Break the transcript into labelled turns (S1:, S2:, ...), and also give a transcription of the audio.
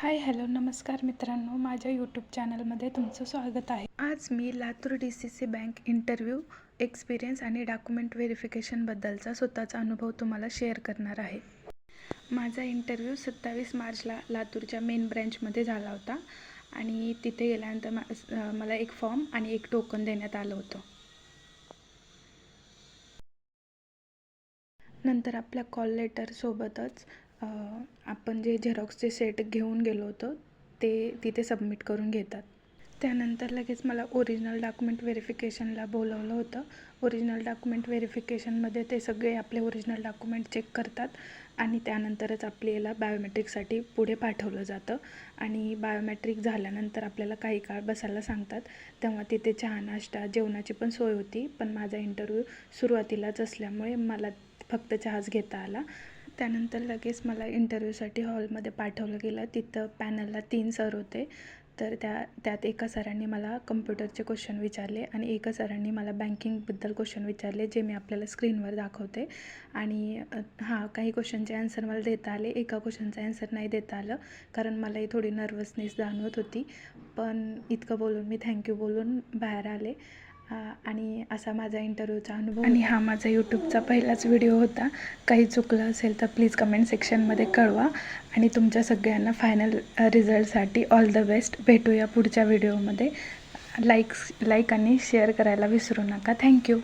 S1: Hi hello नमस्कार मित्रांनो, माझ्या यूट्यूब चॅनलमध्ये तुमचं स्वागत आहे। आज मी Latur DCC bank interview experience आणि डॉक्युमेंट व्हेरिफिकेशनबद्दलचा स्वतःचा अनुभव तुम्हाला शेअर करणार आहे। माझा इंटरव्ह्यू 27 मार्चला लातूरच्या मेन ब्रँचमध्ये झाला होता आणि तिथे गेल्यानंतर मला एक फॉर्म आणि एक टोकन देण्यात आलं होतं। नंतर आपल्या कॉल लेटरसोबतच आपण जे झेरॉक्सचे सेट घेऊन गेलो होतो ते तिथे सबमिट करून घेतात। त्यानंतर लगेच मला ओरिजिनल डॉक्युमेंट व्हेरिफिकेशनला बोलवलं होतं। ओरिजिनल डॉक्युमेंट व्हेरिफिकेशनमध्ये ते सगळे आपले ओरिजिनल डॉक्युमेंट चेक करतात आणि त्यानंतरच आपल्याला बायोमेट्रिकसाठी पुढे पाठवलं जातं। आणि बायोमेट्रिक झाल्यानंतर आपल्याला काही काळ बसायला सांगतात। तेव्हा तिथे चहा नाश्ता जेवणाची पण सोय होती, पण माझा इंटरव्ह्यू सुरुवातीलाच असल्यामुळे मला फक्त चहाच घेता आला। त्यानंतर लगेच मला इंटरव्ह्यूसाठी हॉलमध्ये पाठवलं गेलं। तिथं पॅनलला 3 सर होते, तर त्यात एका सरांनी मला कम्प्युटरचे क्वेश्चन विचारले आणि एका सरांनी मला बँकिंगबद्दल क्वेश्चन विचारले, जे मी आपल्याला स्क्रीनवर दाखवते। आणि काही क्वेश्चनचे आन्सर मला देता आले, एका क्वेश्चनचा आन्सर नाही देता आलं, कारण मलाही थोडी नर्वसनेस जाणवत होती। पण इतकं बोलून मी थँक्यू बोलून बाहेर आले आणि असा माझा इंटरव्ह्यूचा अनुभव। आणि हा माझा यूट्यूबचा पहिलाच व्हिडिओ होता। काही चुकलं असेल तर प्लीज कमेंट सेक्शनमध्ये कळवा आणि तुमच्या सगळ्यांना फायनल रिझल्टसाठी ऑल द बेस्ट। भेटूया पुढच्या व्हिडिओमध्ये। लाईक आणि शेअर करायला विसरू नका। थँक्यू।